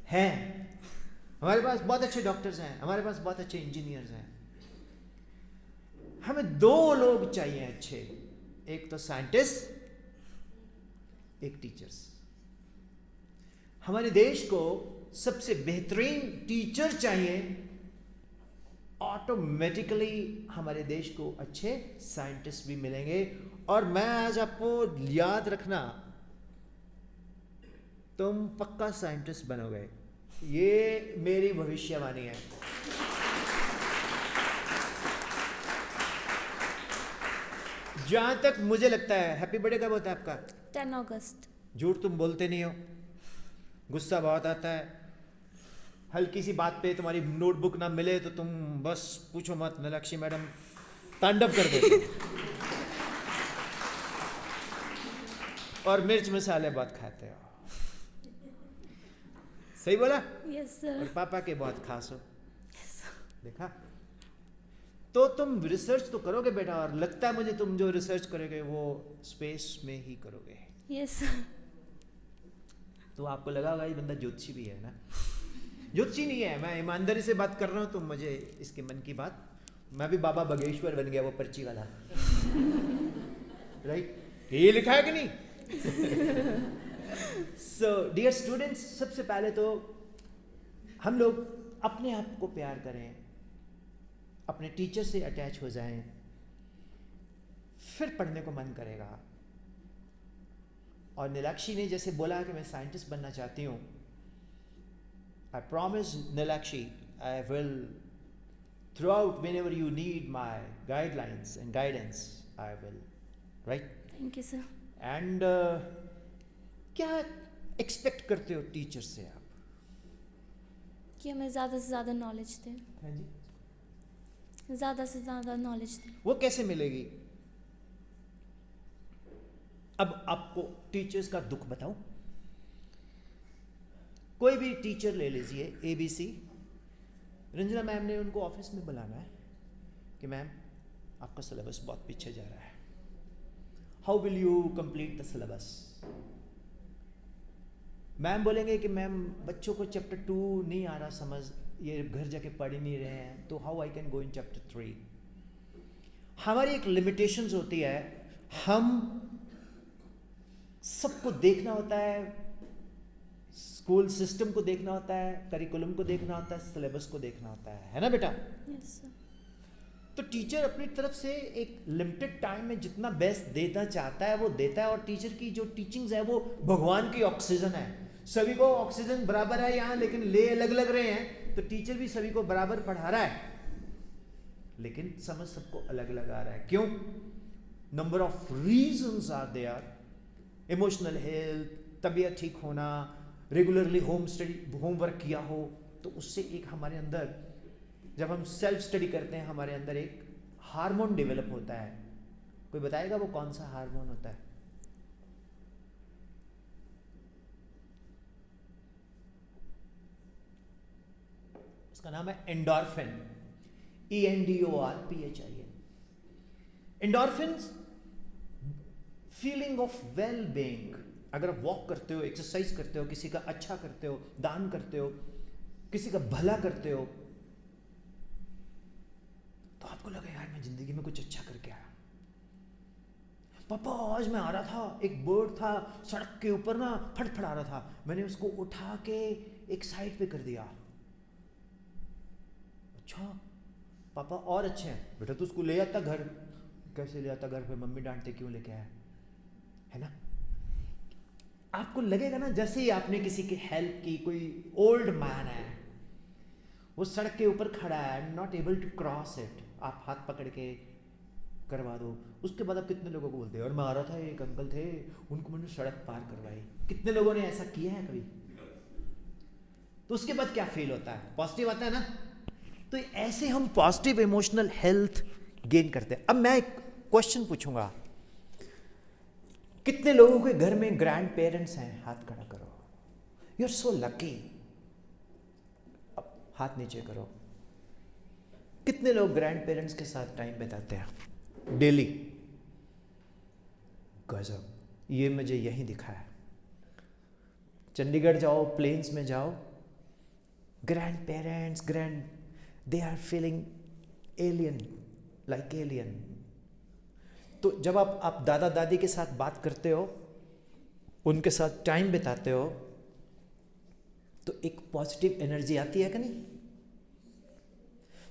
हैं। हमारे पास बहुत अच्छे डॉक्टर्स हैं, हमारे पास बहुत अच्छे इंजीनियर्स हैं। हमें 2 लोग चाहिए अच्छे, एक तो साइंटिस्ट, एक टीचर्स। हमारे देश को सबसे बेहतरीन टीचर चाहिए, ऑटोमेटिकली हमारे देश को अच्छे साइंटिस्ट भी मिलेंगे। और मैं आज आपको याद रखना, तुम पक्का साइंटिस्ट बनोगे, ये मेरी भविष्यवाणी है। जहां तक मुझे लगता है, हैप्पी बर्थडे कब होता है आपका? 10 अगस्त। झूठ तुम बोलते नहीं हो, गुस्सा बहुत आता है। हल्की सी बात पे तुम्हारी नोटबुक ना मिले तो तुम बस पूछो मत, नीलाक्षी मैडम तांडव कर देते। और मिर्च मसाले बहुत खाते हो। सही बोला? यस और सर। पापा के बहुत खास हो, देखा? तो तुम रिसर्च तो करोगे बेटा, और लगता है मुझे तुम जो रिसर्च करोगे वो स्पेस में ही करोगे। Yes sir. तो आपको लगा होगा ये बंदा ज्योतिषी भी है ना? ज्योतिषी नहीं है, मैं ईमानदारी से बात कर रहा हूँ, तुम मुझे इसके मन की बात। मैं भी बाबा बगेश्वर बन गया, वो पर्ची वाला। राइट? ये लिखा है कि नहीं? सो डियर स्टूडेंट्स, सबसे पहले तो हम लोग अपने आप को प्यार करें, अपने टीचर से अटैच हो जाएं, फिर पढ़ने को मन करेगा। और नीलाक्षी ने जैसे बोला कि मैं साइंटिस्ट बनना चाहती हूँ, I promise Neelakshi I will through out when ever you need my guidelines and guidance I will, right? Thank you sir. And क्या एक्सपेक्ट करते हो टीचर से आप? कि हमें ज़्यादा से ज़्यादा नॉलेज दें, हाँ जी। ज़्यादा से ज़्यादा नॉलेज दें। वो कैसे मिलेगी? अब आपको टीचर्स का दुख बताऊं? कोई भी टीचर ले लीजिए, ABC, रंजना मैम ने उनको ऑफिस में बुलाना है कि मैम आपका सिलेबस बहुत पीछे जा रहा है, how will you complete the syllabus? Ma'am बोलेंगे कि मैम बच्चों को चैप्टर 2 नहीं आ रहा समझ, ये घर जाके पढ़ ही नहीं रहे हैं, तो how I can go in chapter 3? हमारी एक लिमिटेशंस होती है, हम सबको देखना होता है, स्कूल सिस्टम को देखना होता है, करिकुलम को देखना होता है, सिलेबस को देखना होता है ना बेटा? Yes sir. तो टीचर अपनी तरफ से एक लिमिटेड टाइम में जितना बेस्ट देना चाहता है वो देता है, और टीचर की जो टीचिंग्स है वो भगवान की ऑक्सीजन है। सभी को ऑक्सीजन बराबर है यहाँ, लेकिन ले अलग अलग रहे हैं, तो टीचर भी सभी को बराबर पढ़ा रहा है, लेकिन समझ सबको अलग अलग आ रहा है। क्यों? Number of reasons are there, emotional health, तबीयत ठीक होना, रेगुलरली होमवर्क किया हो, तो उससे एक हमारे अंदर, जब हम सेल्फ स्टडी करते हैं, हमारे अंदर एक हार्मोन डेवलप होता है। कोई बताएगा वो कौन सा हार्मोन होता है? उसका नाम है endorphin, ENDORPHIN। Endorphins feeling of well being. अगर आप वॉक करते हो, एक्सरसाइज करते हो, किसी का अच्छा करते हो, दान करते हो, किसी का भला करते हो, तो आपको लगा यार मैं जिंदगी में कुछ अच्छा करके आया। पापा आज मैं आ रहा था, एक बर्ड था सड़क के ऊपर ना फड़फड़ा रहा था, मैंने उसको उठा के एक साइड पे कर दिया। अच्छा पापा और अच्छे हैं, बेटा तू उसको ले आता घर। कैसे ले आता घर पे? मम्मी डांटते क्यों लेके आया, है ना? आपको लगेगा ना जैसे ही आपने किसी की हेल्प की, कोई ओल्ड मैन है, वो सड़क के ऊपर खड़ा है, not able to cross it, आप हाथ पकड़ के करवा दो। उसके बाद आप कितने लोगों को बोलते हैं और मैं आ रहा था, एक अंकल थे, उनको मैंने सड़क पार करवाई। कितने लोगों ने ऐसा किया है कभी? तो उसके बाद क्या फील होता है? पॉजिटिव आता है ना? तो ऐसे हम पॉजिटिव इमोशनल हेल्थ गेन करते हैं। अब मैं एक क्वेश्चन पूछूंगा, कितने लोगों के घर में ग्रैंड पेरेंट्स हैं? हाथ खड़ा करो। You are so lucky. अब हाथ नीचे करो। कितने लोग ग्रैंड पेरेंट्स के साथ टाइम बिताते हैं डेली? गजब, ये मुझे यहीं दिखा है। चंडीगढ़ जाओ, प्लेन्स में जाओ, grandparents, they are feeling alien, like alien. तो जब आप दादा दादी के साथ बात करते हो, उनके साथ टाइम बिताते हो, तो एक पॉजिटिव एनर्जी आती है कि नहीं?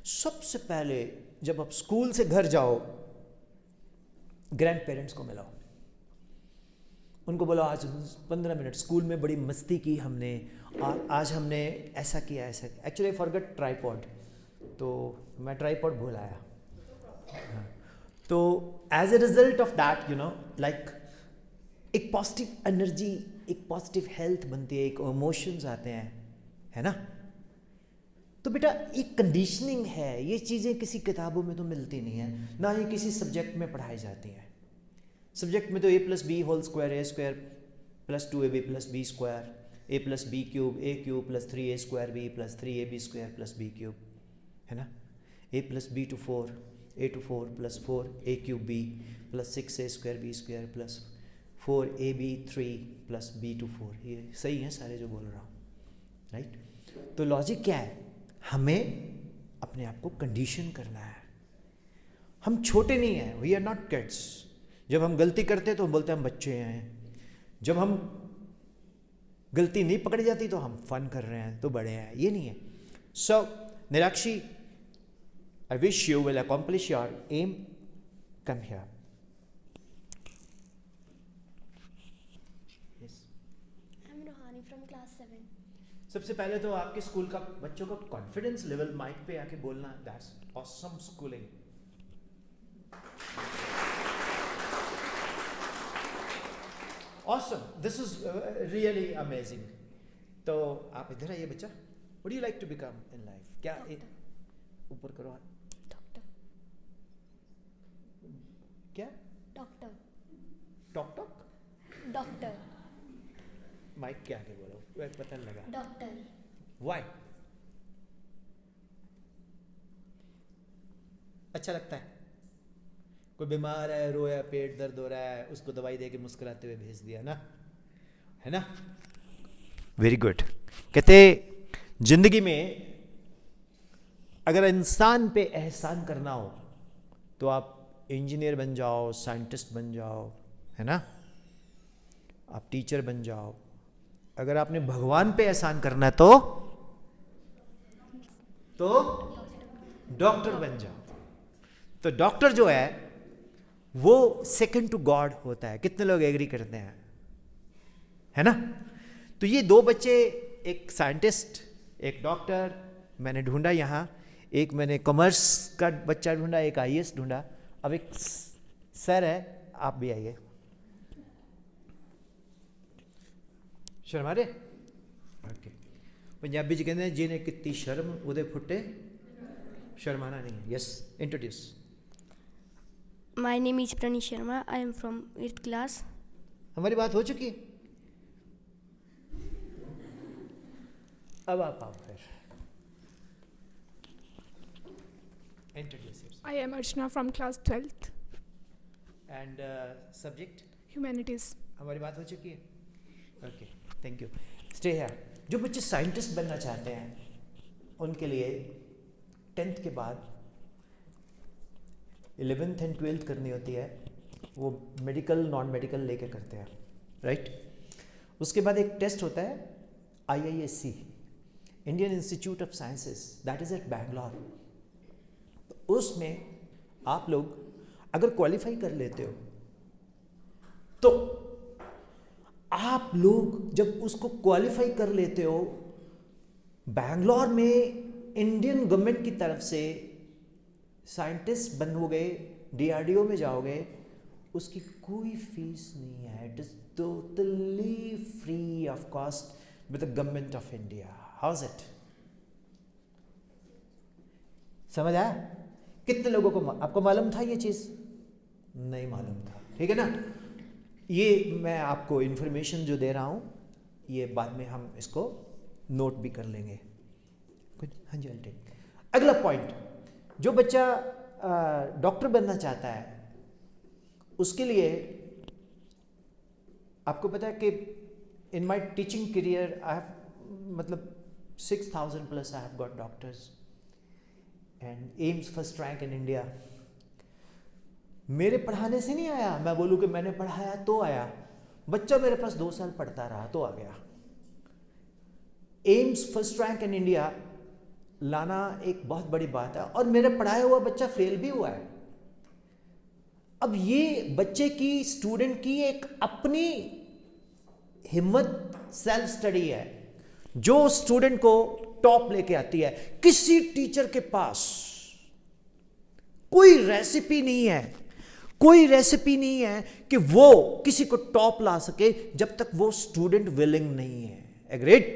सबसे पहले जब आप स्कूल से घर जाओ, ग्रैंड पेरेंट्स को मिलाओ, उनको बोलो आज 15 मिनट स्कूल में बड़ी मस्ती की हमने, आज हमने ऐसा किया, ऐसा। एक्चुअली आई फॉरगॉट ट्राइपॉड, तो मैं ट्राइपॉड भूल आया। तो as a result of that, you know, like एक पॉजिटिव एनर्जी, एक पॉजिटिव हेल्थ बनती है, एक इमोशंस आते हैं, है ना? तो बेटा एक कंडीशनिंग है, ये चीज़ें किसी किताबों में तो मिलती नहीं है, ना ही किसी सब्जेक्ट में पढ़ाई जाती हैं। सब्जेक्ट में तो a + b² (a² + 2ab + b²) a plus b cube a cube plus 3a² b plus 3ab² plus b cube, है ना. A plus b to 4 a to 4 plus 4a³ b plus 6a² b² plus 4ab3 plus b to 4. ये सही है सारे जो बोल रहा हूँ, राइट. तो लॉजिक क्या है, हमें अपने आप को कंडीशन करना है. हम छोटे नहीं हैं, वी आर नॉट किड्स. जब हम गलती करते हैं तो हम बोलते हैं हम बच्चे हैं. जब हम गलती नहीं पकड़ी जाती तो हम फन कर रहे हैं, तो बड़े हैं. ये नहीं है. सो निराक्षी, I wish you will accomplish your aim. Come here. Yes. I'm Rohani from class 7. सबसे पहले तो आपके स्कूल का बच्चों का कॉन्फिडेंस लेवल माइक पे आके बोलना, that's awesome schooling. Awesome, this is really amazing. तो आप इधर आइए बच्चा. What do you like to become in life? क्या ऊपर करो हाथ. Doctor. क्या? Doctor. Talk talk. Doctor. Mike क्या आगे बोलो, पता नहीं लगा. Doctor. वाई? अच्छा लगता है. कोई बीमार है, रोया, पेट दर्द हो रहा है, उसको दवाई दे के मुस्कुराते हुए भेज दिया ना, है ना. Very good. कहते जिंदगी में अगर इंसान पे एहसान करना हो तो आप इंजीनियर बन जाओ, साइंटिस्ट बन जाओ, है ना, आप टीचर बन जाओ. अगर आपने भगवान पे एहसान करना है तो डॉक्टर बन जाओ. तो डॉक्टर जो है वो सेकंड टू गॉड होता है. कितने लोग एग्री करते हैं, है ना. तो ये दो बच्चे, एक साइंटिस्ट एक डॉक्टर मैंने ढूंढा यहाँ. एक मैंने कॉमर्स का बच्चा ढूंढा, एक IAS ढूंढा. अब एक सर है, आप भी आइए. शर्मा रहे? ओके. पंजाबी जी कहते हैं जिन्हें कितनी शर्म उदे फुटे शर्माना नहीं. Yes, introduce. My name is Prani Sharma. I am from 8th class. हमारी बात हो चुकी है. अब आप आओ फिर. Introduce yourself. I am Archana from class 12th, And subject? humanities. हमारी बात हो चुकी है. Okay, thank you. Stay here. जो बच्चे साइंटिस्ट बनना चाहते हैं उनके लिए 10th के बाद 11th एंड 12th करनी होती है. वो मेडिकल नॉन मेडिकल लेके करते हैं, राइट. उसके बाद एक टेस्ट होता है IISc, Indian Institute of Sciences, that is at Bangalore. उसमें आप लोग अगर क्वालिफाई कर लेते हो तो आप लोग जब उसको क्वालिफाई कर लेते हो, बैंगलोर में इंडियन गवर्नमेंट की तरफ से साइंटिस्ट बनोगे, DRDO में जाओगे, उसकी कोई फीस नहीं है. It is totally free of cost with the government of India. How is it? समझ आया? कितने लोगों को आपको मालूम था ये चीज? नहीं मालूम था. ठीक है ना. ये मैं आपको इंफॉर्मेशन जो दे रहा हूं, ये बाद में हम इसको नोट भी कर लेंगे. हाँ जी, अगला पॉइंट. जो बच्चा डॉक्टर बनना चाहता है उसके लिए आपको पता है कि in my teaching career I have मतलब 6,000 plus I have got doctors and AIIMS first rank in India. मेरे पढ़ाने से नहीं आया, मैं बोलूँ कि मैंने पढ़ाया तो आया. बच्चा मेरे पास 2 साल पढ़ता रहा तो आ गया. AIIMS first rank in India लाना एक बहुत बड़ी बात है, और मेरा पढ़ाया हुआ बच्चा फेल भी हुआ है. अब ये बच्चे की, स्टूडेंट की एक अपनी हिम्मत, सेल्फ स्टडी है जो स्टूडेंट को टॉप लेके आती है. किसी टीचर के पास कोई रेसिपी नहीं है, कोई रेसिपी नहीं है कि वो किसी को टॉप ला सके जब तक वो स्टूडेंट विलिंग नहीं है. एग्रीड?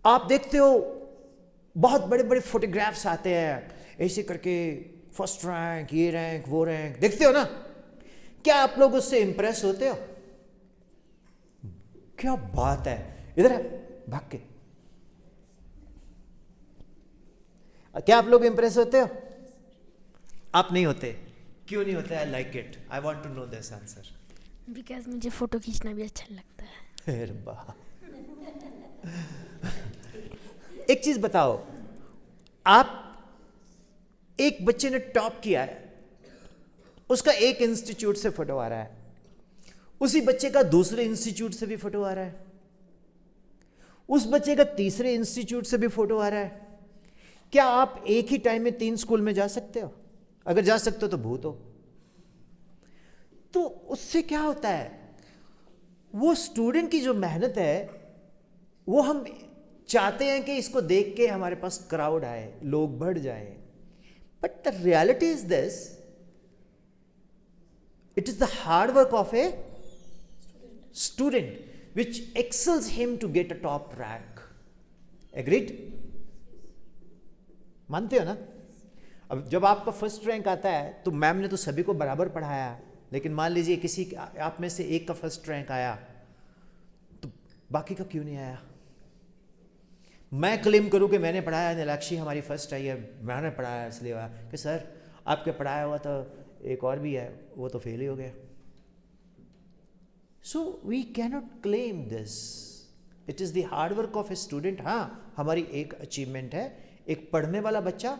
आप देखते हो बहुत बड़े बड़े फोटोग्राफ्स आते हैं ऐसे करके, फर्स्ट रैंक, ये रैंक, वो रैंक, देखते हो ना. क्या आप लोग उससे इंप्रेस होते हो? क्या बात है, इधर है, भाग के। क्या आप लोग इंप्रेस होते हो? आप नहीं होते, क्यों नहीं होते? I like it, I want to know this answer. Because मुझे फ़ोटो खींचना भी अच्छा लगता है। अरे वाह। एक चीज बताओ, आप एक बच्चे ने टॉप किया है, उसका एक इंस्टीट्यूट से फोटो आ रहा है, उसी बच्चे का दूसरे इंस्टीट्यूट से भी फोटो आ रहा है, उस बच्चे का तीसरे इंस्टीट्यूट से भी फोटो आ रहा है। क्या आप एक ही टाइम में 3 स्कूल में जा सकते हो? अगर जा सकते हो तो भूत हो। तो उससे क्या होता है, वो स्टूडेंट की जो मेहनत है, वो हम चाहते हैं कि इसको देख के हमारे पास क्राउड आए, लोग बढ़ जाए। But the reality is this, it is the hard work of a student which excels him to get a top rank. Agreed? मानते हो ना? अब जब आपका फर्स्ट रैंक आता है तो मैम ने तो सभी को बराबर पढ़ाया, लेकिन मान लीजिए किसी आप में से एक का फर्स्ट रैंक आया, तो बाकी का क्यों नहीं आया? मैं क्लेम करूं कि मैंने पढ़ाया, नीलाक्षी हमारी फर्स्ट आई है, मैंने पढ़ाया इसलिए आया, कि सर आपके पढ़ाया हुआ तो एक और भी है, वो तो फेल ही हो गया। So we cannot claim this, it is the hard work of a student. हाँ, हमारी एक अचीवमेंट है, एक पढ़ने वाला बच्चा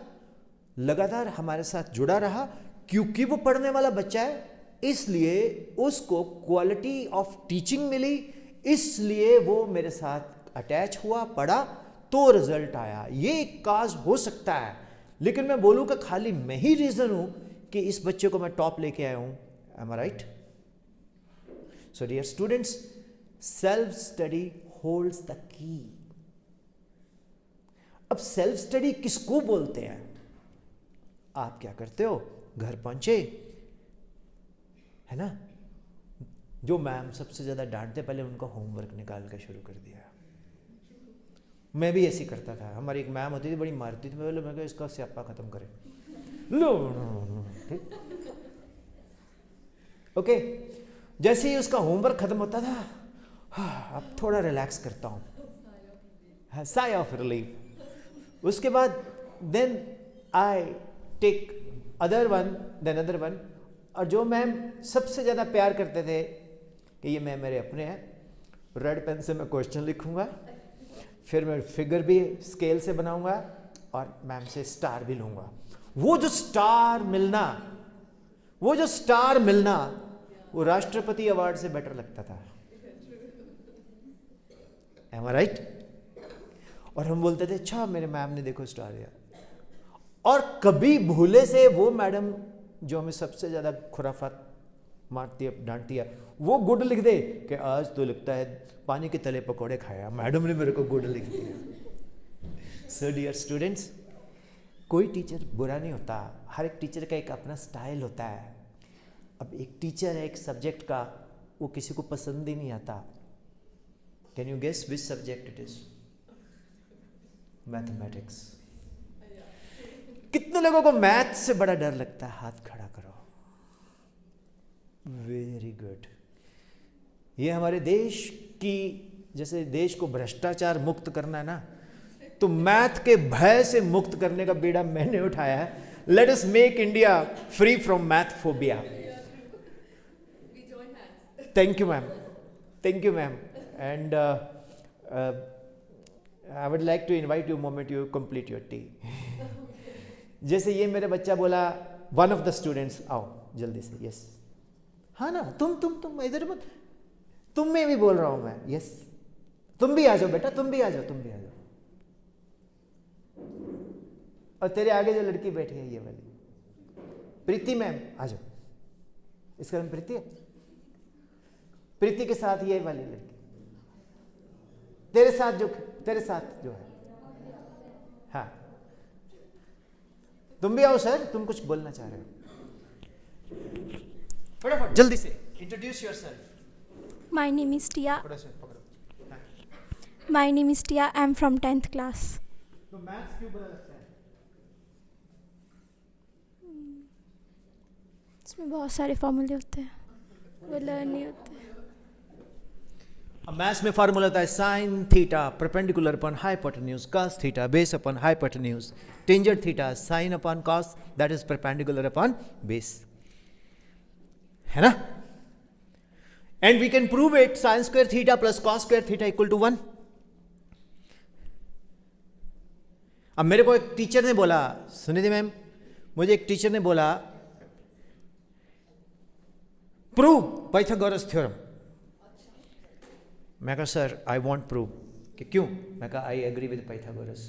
लगातार हमारे साथ जुड़ा रहा, क्योंकि वो पढ़ने वाला बच्चा है इसलिए उसको क्वालिटी ऑफ टीचिंग मिली, इसलिए वो मेरे साथ अटैच हुआ, पढ़ा, तो रिजल्ट आया। ये एक काज हो सकता है, लेकिन मैं बोलूँ कि खाली मैं ही रीज़न हूँ कि इस बच्चे को मैं टॉप लेके आया हूँ। Am I right? So dear students, self study holds the key. अब सेल्फ स्टडी किसको बोलते हैं? आप क्या करते हो? घर पहुंचे, है ना, जो मैम सबसे ज्यादा डांटते, पहले उनका होमवर्क निकाल कर शुरू कर दिया। मैं भी ऐसे करता था। हमारी एक मैम होती थी, बड़ी मारती थी, मैं कहा इसका स्यापा खत्म करें। लो ओके, जैसे ही उसका होमवर्क खत्म होता था, अब थोड़ा रिलैक्स करता हूँ, साई ऑफ रिलीफ। उसके बाद then I take other one, then other one. और जो मैम सबसे ज़्यादा प्यार करते थे कि ये मैम मेरे अपने हैं, रेड पेन से मैं क्वेश्चन लिखूंगा, फिर मैं फिगर भी स्केल से बनाऊंगा और मैम से स्टार भी लूंगा। वो जो स्टार मिलना, वो राष्ट्रपति अवार्ड से बेटर लगता था। M I right? और हम बोलते थे अच्छा मेरे मैम ने देखो स्टार दिया। और कभी भूले से वो मैडम जो हमें सबसे ज्यादा खुराफात मारती है, डांटती है, वो गुड लिख दे कि आज तो लगता है पानी के तले पकौड़े खाया, मैडम ने मेरे को गुड लिख दिया। सो डियर स्टूडेंट्स, कोई टीचर बुरा नहीं होता, हर एक टीचर का एक अपना स्टाइल होता है। अब एक टीचर है एक सब्जेक्ट का, वो किसी को पसंद ही नहीं आता। Can you guess which subject it is? Mathematics. कितने लोगों को मैथ से बड़ा डर लगता है? हाथ खड़ा करो। Very good. ये हमारे देश की, जैसे देश को भ्रष्टाचार मुक्त करना है ना, तो मैथ के भय से मुक्त करने का बीड़ा मैंने उठाया है। Let us make India free from math phobia. Thank you ma'am, thank you ma'am. And I would like to invite you moment you complete your tea. जैसे ये मेरा बच्चा बोला, वन ऑफ द स्टूडेंट्स, आओ जल्दी से। यस, हाँ ना, तुम इधर मत, तुम में भी बोल रहा हूं मैं। यस, तुम भी आ जाओ बेटा, तुम भी आ जाओ। और तेरे आगे जो लड़की बैठी है ये वाली, प्रीति मैम, आ जाओ। इसका नाम प्रीति है। प्रीति के साथ ये वाली लड़की, तेरे साथ जो है, हाँ, तुम भी आओ सर, तुम कुछ बोलना चाह रहे हो, फटाफट जल्दी से introduce yourself. My name is Tia. थोड़ा सा पकड़ो। हाँ। My name is Tia. I'm from 10th class. तो मैथ्स क्यों बुरा लगता है? इसमें बहुत सारे फॉर्मूले होते हैं, वो लर्न नहीं होते। अब मैथ्स में फार्मूला होता है sine theta perpendicular upon hypotenuse cos theta base upon hypotenuse tangent theta sine upon cos that is perpendicular upon base, है ना? And we can prove it sine square theta plus cos square theta equal to 1। अब मेरे को एक teacher ने बोला, Sunidhi ma'am, मुझे एक टीचर ने बोला प्रूव पाइथागोरस थ्योरम। मैं कहा सर आई वांट प्रूव, कि क्यों? मैं कहा आई एग्री विद पाइथागोरस।